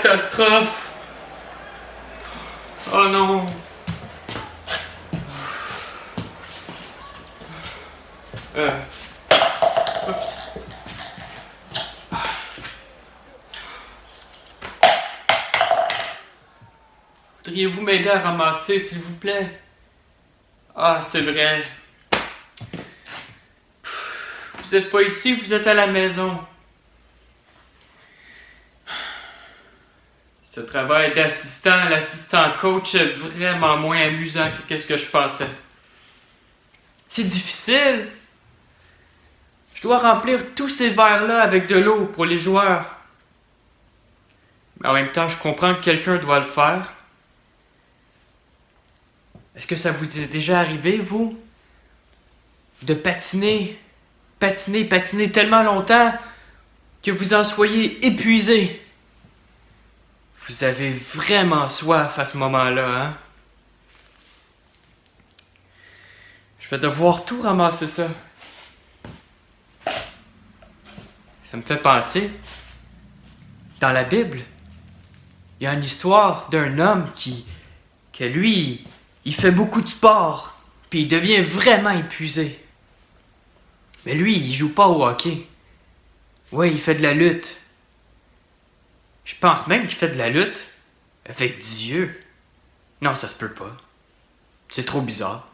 catastrophe! Oh non! Oups. Voudriez-vous m'aider à ramasser, s'il vous plaît? Ah, c'est vrai. Vous êtes pas ici, vous êtes à la maison. Ce travail d'assistant, l'assistant coach est vraiment moins amusant que ce que je pensais. C'est difficile. Je dois remplir tous ces verres-là avec de l'eau pour les joueurs. Mais en même temps, je comprends que quelqu'un doit le faire. Est-ce que ça vous est déjà arrivé, vous? De patiner tellement longtemps que vous en soyez épuisé. Vous avez vraiment soif à ce moment-là, hein? Je vais devoir tout ramasser ça. Ça me fait penser, dans la Bible, il y a une histoire d'un homme que lui, il fait beaucoup de sport, puis il devient vraiment épuisé. Mais lui, il joue pas au hockey. Ouais, il fait de la lutte. Je pense même qu'il fait de la lutte avec Dieu. Non, ça se peut pas. C'est trop bizarre.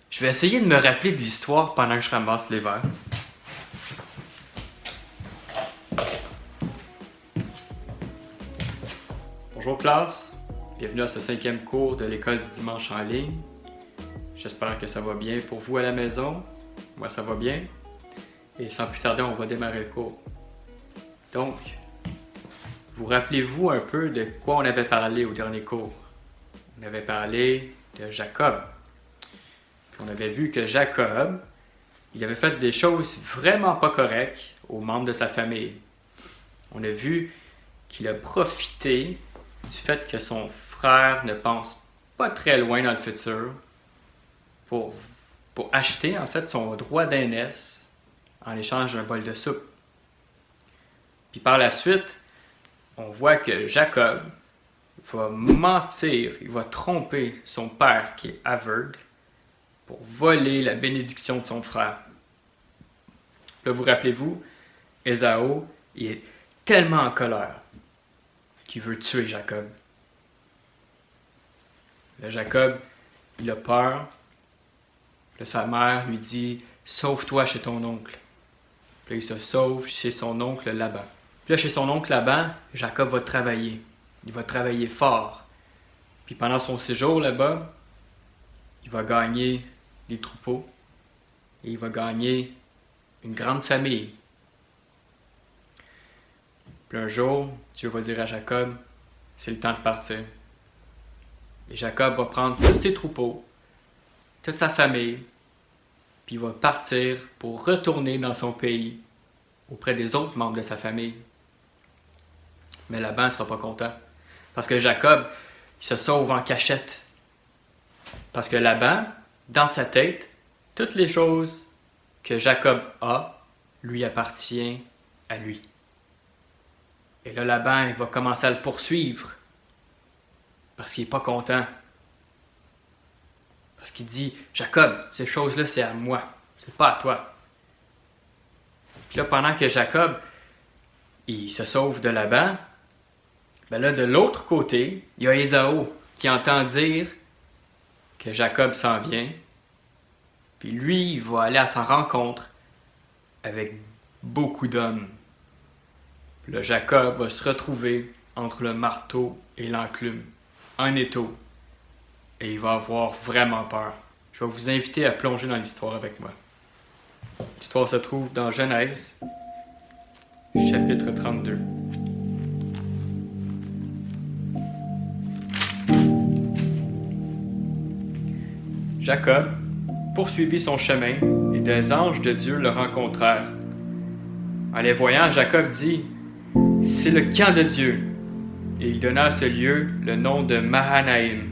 Je vais essayer de me rappeler de l'histoire pendant que je ramasse les verres. Bonjour classe, bienvenue à ce 5e cours de l'école du dimanche en ligne. J'espère que ça va bien pour vous à la maison. Moi, ça va bien. Et sans plus tarder, on va démarrer le cours. Donc, vous rappelez-vous un peu de quoi on avait parlé au dernier cours? On avait parlé de Jacob. Puis on avait vu que Jacob, il avait fait des choses vraiment pas correctes aux membres de sa famille. On a vu qu'il a profité du fait que son frère ne pense pas très loin dans le futur pour acheter en fait son droit d'aînesse en échange d'un bol de soupe. Puis par la suite, on voit que Jacob va mentir, il va tromper son père qui est aveugle pour voler la bénédiction de son frère. Là, vous rappelez-vous, Ésaü, il est tellement en colère qu'il veut tuer Jacob. Là, Jacob, il a peur. Là, sa mère lui dit « Sauve-toi chez ton oncle ». Puis là, il se sauve chez son oncle Laban. Puis là, chez son oncle Laban, Jacob va travailler. Il va travailler fort. Puis pendant son séjour là-bas, il va gagner des troupeaux et il va gagner une grande famille. Puis un jour, Dieu va dire à Jacob, c'est le temps de partir. Et Jacob va prendre tous ses troupeaux, toute sa famille, puis il va partir pour retourner dans son pays, auprès des autres membres de sa famille. Mais Laban ne sera pas content, parce que Jacob, il se sauve en cachette. Parce que Laban, dans sa tête, toutes les choses que Jacob a, lui appartiennent à lui. Et là, Laban, il va commencer à le poursuivre, parce qu'il n'est pas content. Parce qu'il dit, Jacob, ces choses-là, c'est à moi, c'est pas à toi. Puis là, pendant que Jacob, il se sauve de Laban, ben là, de l'autre côté, il y a Ésaü qui entend dire que Jacob s'en vient. Puis lui, il va aller à sa rencontre avec beaucoup d'hommes. Puis là, Jacob va se retrouver entre le marteau et l'enclume, en étau. Et il va avoir vraiment peur. Je vais vous inviter à plonger dans l'histoire avec moi. L'histoire se trouve dans Genèse, chapitre 32. Jacob poursuivit son chemin et des anges de Dieu le rencontrèrent. En les voyant, Jacob dit « C'est le camp de Dieu ». Et il donna à ce lieu le nom de Mahanaïm.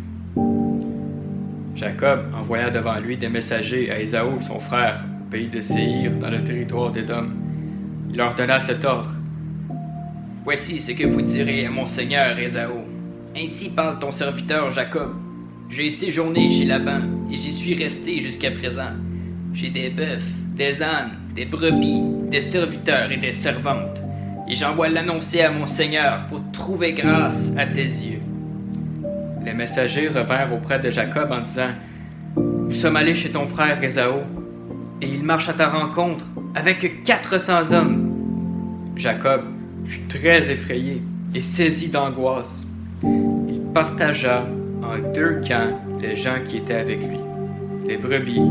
Jacob envoya devant lui des messagers à Ésaü, son frère, au pays de Séhir, dans le territoire d'Édom. Il leur donna cet ordre. Voici ce que vous direz à mon seigneur Ésaü. Ainsi parle ton serviteur Jacob. J'ai séjourné chez Laban, et j'y suis resté jusqu'à présent. J'ai des bœufs, des ânes, des brebis, des serviteurs et des servantes. Et j'envoie l'annoncer à mon seigneur pour trouver grâce à tes yeux. Les messagers revinrent auprès de Jacob en disant: Nous sommes allés chez ton frère Ésaü, et il marche à ta rencontre avec 400 hommes. Jacob fut très effrayé et saisi d'angoisse. Il partagea en deux camps les gens qui étaient avec lui, les brebis,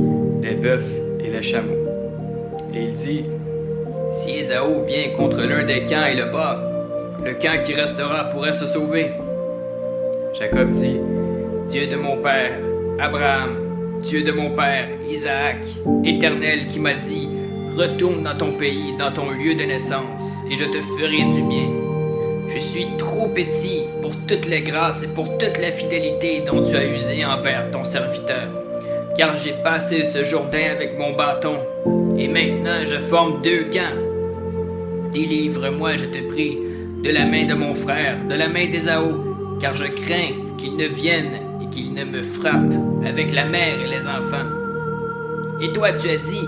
les bœufs et les chameaux. Et il dit: Si Ésaü vient contre l'un des camps et le bat, le camp qui restera pourrait se sauver. Jacob dit: Dieu de mon père, Abraham, Dieu de mon père, Isaac, Éternel qui m'a dit, retourne dans ton pays, dans ton lieu de naissance, et je te ferai du bien. Je suis trop petit pour toutes les grâces et pour toute la fidélité dont tu as usé envers ton serviteur, car j'ai passé ce Jourdain avec mon bâton, et maintenant je forme deux camps. Délivre-moi, je te prie, de la main de mon frère, de la main d'Ésaü, car je crains qu'il ne vienne et qu'il ne me frappe avec la mère et les enfants. Et toi tu as dit,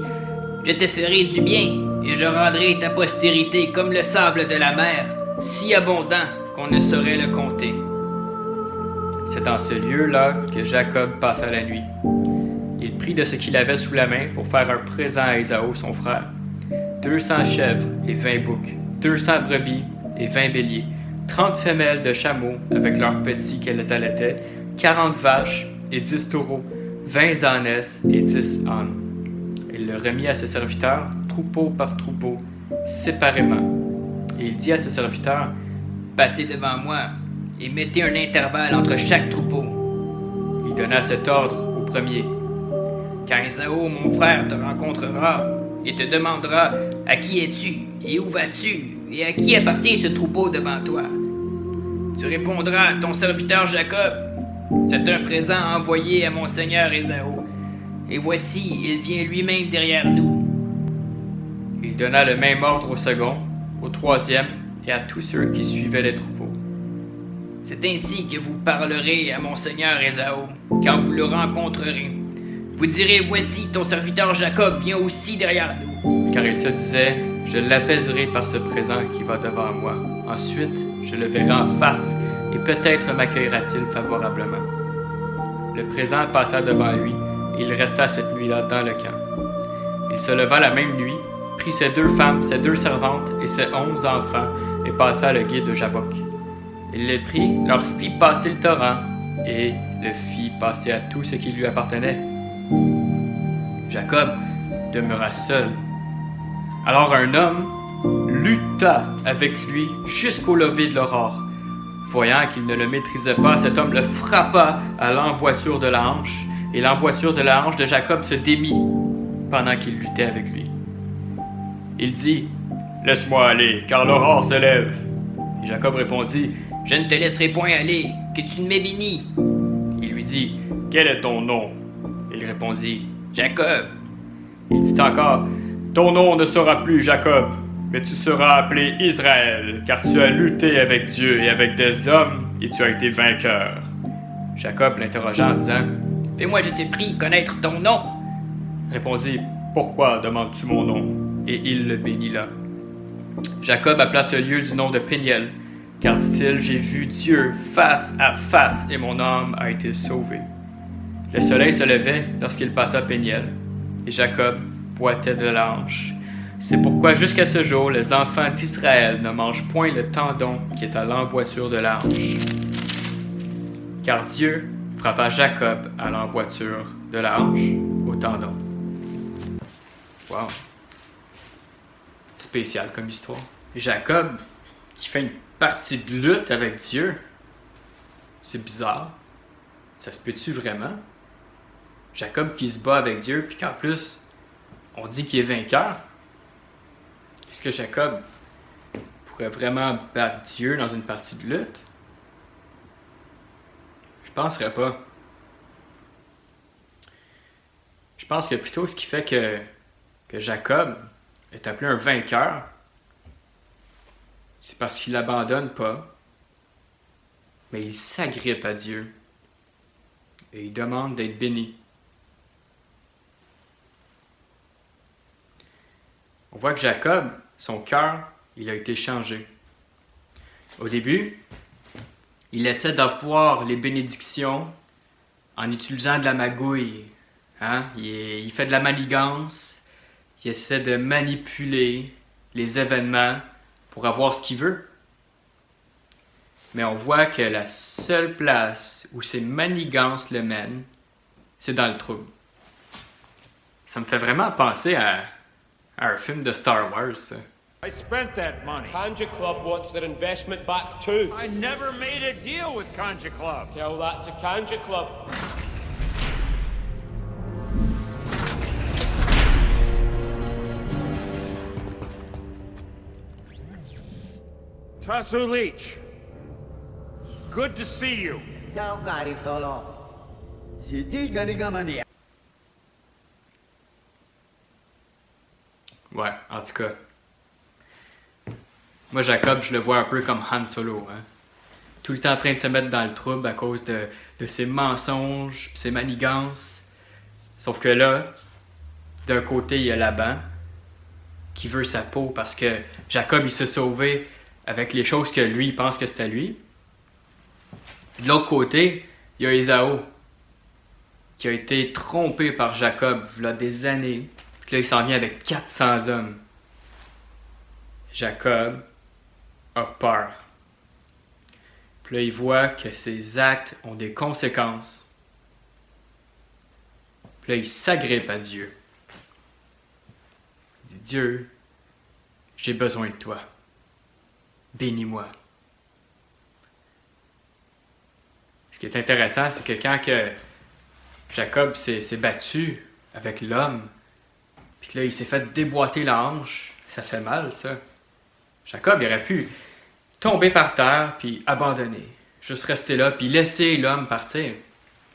je te ferai du bien, et je rendrai ta postérité comme le sable de la mer, si abondant qu'on ne saurait le compter. C'est dans ce lieu-là que Jacob passa la nuit. Il prit de ce qu'il avait sous la main pour faire un présent à Ésaü son frère: 200 chèvres et 20 boucs, 200 brebis et 20 béliers, 30 femelles de chameaux avec leurs petits qu'elles allaitaient, 40 vaches et 10 taureaux, 20 ânesses et 10 ânes. Il le remit à ses serviteurs, troupeau par troupeau, séparément. Et il dit à ses serviteurs: Passez devant moi et mettez un intervalle entre chaque troupeau. Il donna cet ordre au premier: Quand Ésaü, mon frère, te rencontrera et te demandera à qui es-tu et où vas-tu et à qui appartient ce troupeau devant toi, tu répondras à ton serviteur Jacob: C'est un présent envoyé à mon seigneur Ésaü. Et voici, il vient lui-même derrière nous. Il donna le même ordre au second, au troisième et à tous ceux qui suivaient les troupeaux. C'est ainsi que vous parlerez à mon seigneur Ésaü, quand vous le rencontrerez. Vous direz: Voici, ton serviteur Jacob vient aussi derrière nous. Car il se disait: Je l'apaiserai par ce présent qui va devant moi. Ensuite, je le verrai en face, et peut-être m'accueillera-t-il favorablement. Le présent passa devant lui, et il resta cette nuit-là dans le camp. Il se leva la même nuit, prit ses 2 femmes, ses 2 servantes et ses 11 enfants, et passa le gué de Jabbok. Il les prit, leur fit passer le torrent, et le fit passer à tout ce qui lui appartenait. Jacob demeura seul. Alors un homme lutta avec lui jusqu'au lever de l'aurore. Voyant qu'il ne le maîtrisait pas, cet homme le frappa à l'emboîture de la hanche, et l'emboîture de la hanche de Jacob se démit pendant qu'il luttait avec lui. Il dit: Laisse-moi aller, car l'aurore se lève. Et Jacob répondit: Je ne te laisserai point aller, que tu ne m'aies béni. Il lui dit: Quel est ton nom? Il répondit: Jacob. Il dit encore: Ton nom ne sera plus Jacob, mais tu seras appelé Israël, car tu as lutté avec Dieu et avec des hommes, et tu as été vainqueur. Jacob l'interrogea en disant: Fais-moi, je te prie, connaître ton nom. Répondit: Pourquoi demandes-tu mon nom? Et il le bénit là. Jacob appela ce lieu du nom de Péniel, car dit-il: J'ai vu Dieu face à face, et mon âme a été sauvée. Le soleil se levait lorsqu'il passa Péniel, et Jacob boitait de la hanche. C'est pourquoi jusqu'à ce jour, les enfants d'Israël ne mangent point le tendon qui est à l'emboîture de la hanche. Car Dieu frappa Jacob à l'emboîture de la hanche, au tendon. Wow! Spécial comme histoire. Jacob, qui fait une partie de lutte avec Dieu, c'est bizarre. Ça se peut-tu vraiment? Jacob qui se bat avec Dieu, puis qu'en plus, on dit qu'il est vainqueur. Est-ce que Jacob pourrait vraiment battre Dieu dans une partie de lutte? Je penserais pas. Je pense que plutôt ce qui fait que Jacob est appelé un vainqueur, c'est parce qu'il l'abandonne pas, mais il s'agrippe à Dieu et il demande d'être béni. On voit que Jacob, son cœur, il a été changé. Au début, il essaie d'avoir les bénédictions en utilisant de la magouille. Hein? Il fait de la manigance, il essaie de manipuler les événements pour avoir ce qu'il veut. Mais on voit que la seule place où ces manigances le mènent, c'est dans le trouble. Ça me fait vraiment penser à un film de Star Wars, ça. I spent that money. Kanja Club wants their investment back too. I never made a deal with Kanja Club. Tell that to Kanja Club. Tasu Leach, good to see you. Ciao cari solo. Si dica di Gamania. Ouais, en tout cas. Moi, Jacob, je le vois un peu comme Han Solo. Hein? Tout le temps en train de se mettre dans le trouble à cause de ses mensonges, ses manigances. Sauf que là, d'un côté, il y a Laban qui veut sa peau parce que Jacob, il s'est sauvé avec les choses que lui, il pense que c'était lui. De l'autre côté, il y a Ésaü qui a été trompé par Jacob il y a des années. Puis là, il s'en vient avec 400 hommes. Jacob a peur. Puis là, il voit que ses actes ont des conséquences. Puis là, il s'agrippe à Dieu. Il dit, Dieu, j'ai besoin de toi. Bénis-moi. Ce qui est intéressant, c'est que quand Jacob s'est battu avec l'homme, puis là, il s'est fait déboîter la hanche, ça fait mal, ça. Jacob, il aurait pu tomber par terre, puis abandonner. Juste rester là, puis laisser l'homme partir.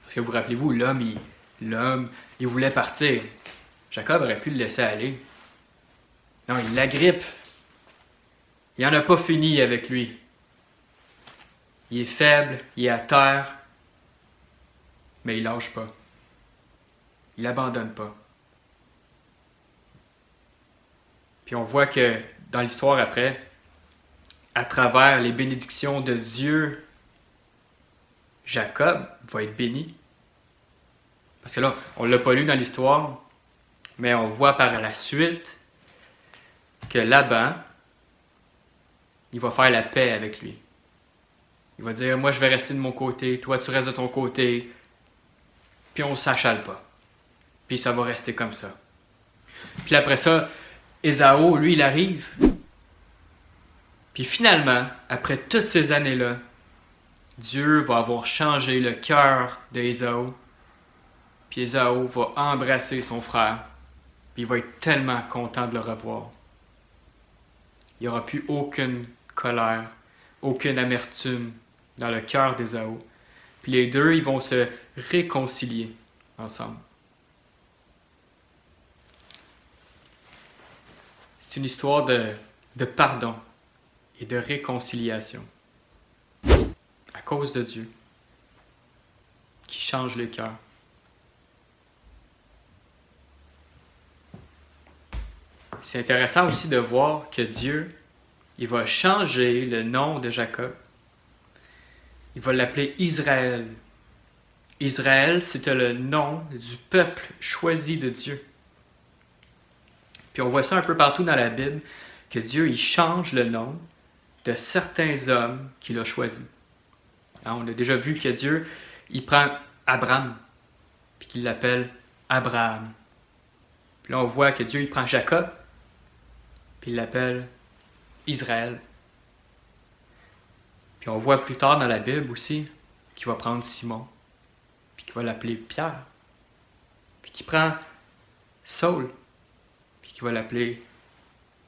Parce que vous rappelez-vous, l'homme, il voulait partir. Jacob aurait pu le laisser aller. Non, il l'agrippe. Il n'en a pas fini avec lui. Il est faible, il est à terre, mais il lâche pas. Il n'abandonne pas. Puis on voit que dans l'histoire après, à travers les bénédictions de Dieu, Jacob va être béni. Parce que là, on ne l'a pas lu dans l'histoire, mais on voit par la suite que Laban, il va faire la paix avec lui. Il va dire, moi je vais rester de mon côté, toi tu restes de ton côté, puis on ne s'achale pas. Puis ça va rester comme ça. Puis après ça, Ésaü, lui, il arrive. Puis finalement, après toutes ces années-là, Dieu va avoir changé le cœur d'Ésaü. Puis Ésaü va embrasser son frère. Puis il va être tellement content de le revoir. Il n'y aura plus aucune colère, aucune amertume dans le cœur d'Ésaü. Puis les deux, ils vont se réconcilier ensemble. C'est une histoire de pardon et de réconciliation à cause de Dieu qui change les cœurs. C'est intéressant aussi de voir que Dieu, il va changer le nom de Jacob. Il va l'appeler Israël. Israël, c'était le nom du peuple choisi de Dieu. Puis on voit ça un peu partout dans la Bible, que Dieu, il change le nom de certains hommes qu'il a choisis. Alors, on a déjà vu que Dieu, il prend Abraham, puis qu'il l'appelle Abraham. Puis là, on voit que Dieu, il prend Jacob, puis il l'appelle Israël. Puis on voit plus tard dans la Bible aussi qu'il va prendre Simon, puis qu'il va l'appeler Pierre, puis qu'il prend Saul, puis qu'il va l'appeler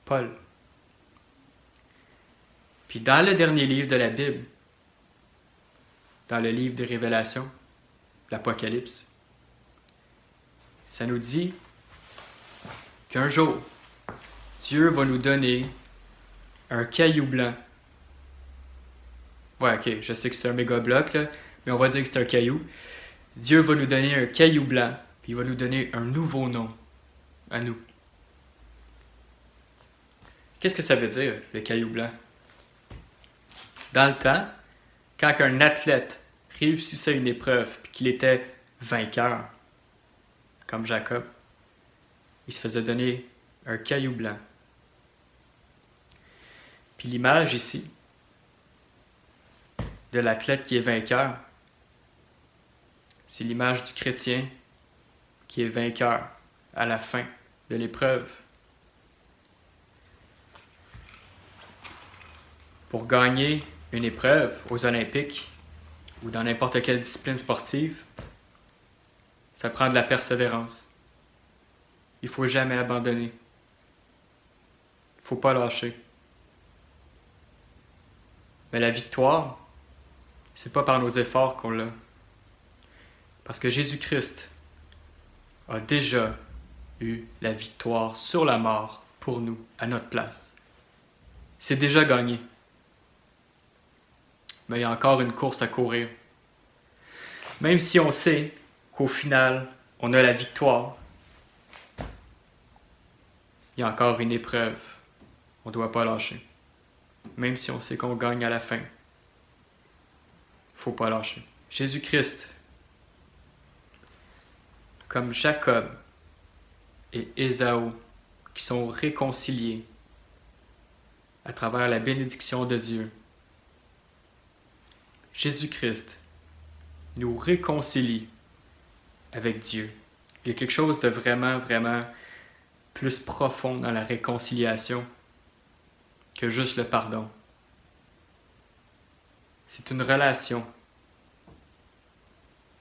Paul. Puis dans le dernier livre de la Bible, dans le livre de Révélation, l'Apocalypse, ça nous dit qu'un jour, Dieu va nous donner un caillou blanc Ouais, ok, je sais que c'est un méga bloc, là, mais on va dire que c'est un caillou. Dieu va nous donner un caillou blanc, puis il va nous donner un nouveau nom à nous. Qu'est-ce que ça veut dire, le caillou blanc? Dans le temps, quand un athlète réussissait une épreuve et qu'il était vainqueur, comme Jacob, il se faisait donner un caillou blanc. Puis l'image ici de l'athlète qui est vainqueur, c'est l'image du chrétien qui est vainqueur à la fin de l'épreuve. Pour gagner une épreuve aux Olympiques ou dans n'importe quelle discipline sportive, ça prend de la persévérance. Il ne faut jamais abandonner. Il ne faut pas lâcher. Mais la victoire, c'est pas par nos efforts qu'on l'a. Parce que Jésus-Christ a déjà eu la victoire sur la mort pour nous, à notre place. C'est déjà gagné. Mais il y a encore une course à courir. Même si on sait qu'au final, on a la victoire, il y a encore une épreuve. On ne doit pas lâcher. Même si on sait qu'on gagne à la fin, il ne faut pas lâcher. Jésus-Christ, comme Jacob et Ésaü, qui sont réconciliés à travers la bénédiction de Dieu, Jésus-Christ nous réconcilie avec Dieu. Il y a quelque chose de vraiment, vraiment plus profond dans la réconciliation que juste le pardon. C'est une relation.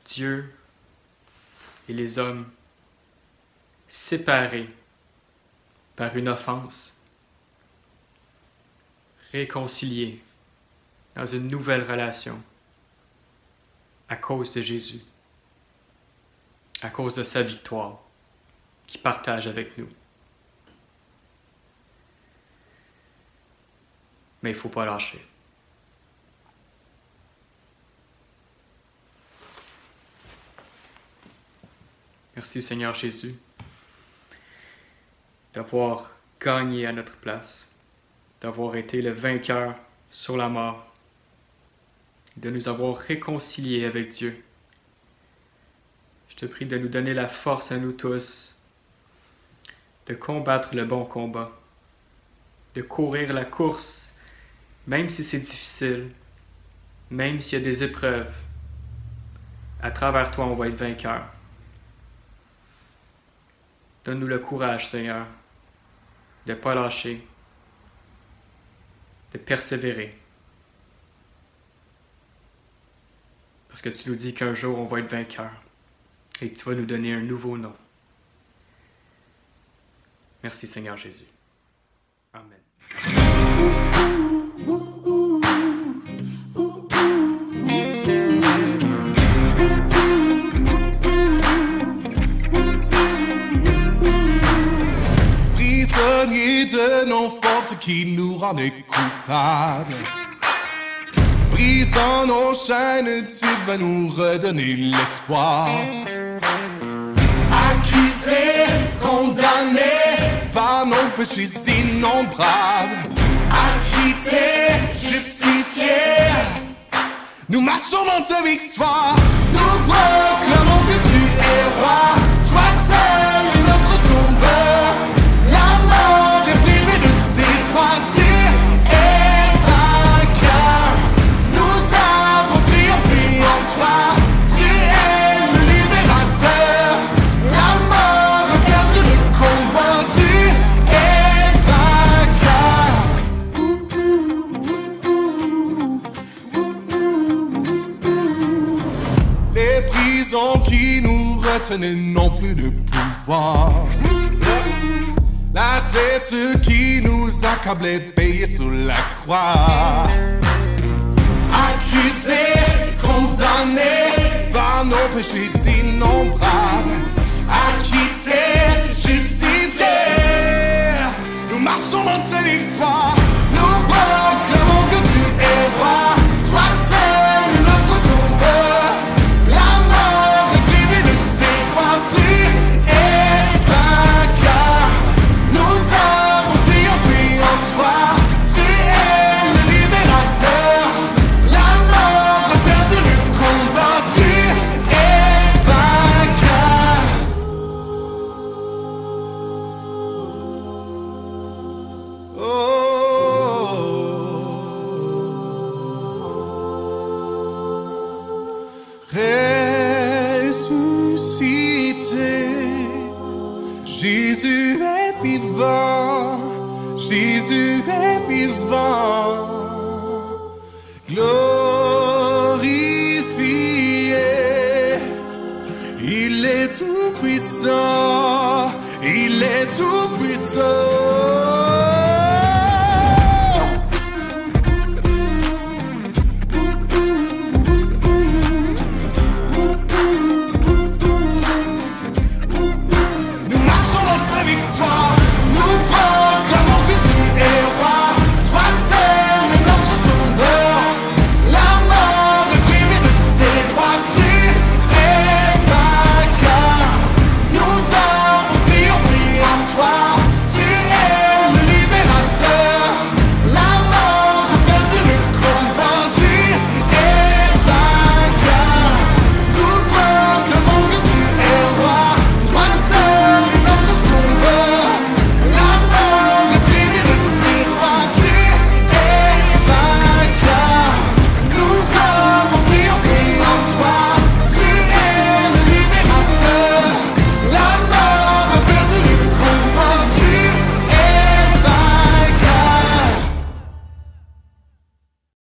Dieu et les hommes séparés par une offense, réconciliés dans une nouvelle relation à cause de Jésus, à cause de sa victoire qu'il partage avec nous. Mais il ne faut pas lâcher. Merci Seigneur Jésus d'avoir gagné à notre place, d'avoir été le vainqueur sur la mort, de nous avoir réconciliés avec Dieu. Je te prie de nous donner la force à nous tous de combattre le bon combat, de courir la course, même si c'est difficile, même s'il y a des épreuves. À travers toi, on va être vainqueur. Donne-nous le courage, Seigneur, de ne pas lâcher, de persévérer. Parce que tu nous dis qu'un jour, on va être vainqueur et que tu vas nous donner un nouveau nom. Merci, Seigneur Jésus. Amen. Prisonniers de nos fautes qui nous rendent coupables. Brisant nos chaînes, tu vas nous redonner l'espoir. Accusés, condamnés par nos péchés innombrables. Acquittés, justifiés, nous marchons dans ta victoire. Nous proclamons que tu es roi. Toi seul est notre sauveur. La mort est privée de ses droits. Tu es vainqueur. Nous avons triomphé en toi. Tu es le libérateur. La mort a perdu le combat. Tu es vainqueur. Les prisons qui nous retenaient n'ont plus de pouvoir. La dette qui nous accablait payée sous la croix. Accusés, condamnés par nos péchés innombrables. Acquittés, justifiés, nous marchons dans ta victoire. Nous proclamons que tu es roi. Toi Jésus est vivant, Jésus est vivant. Gloire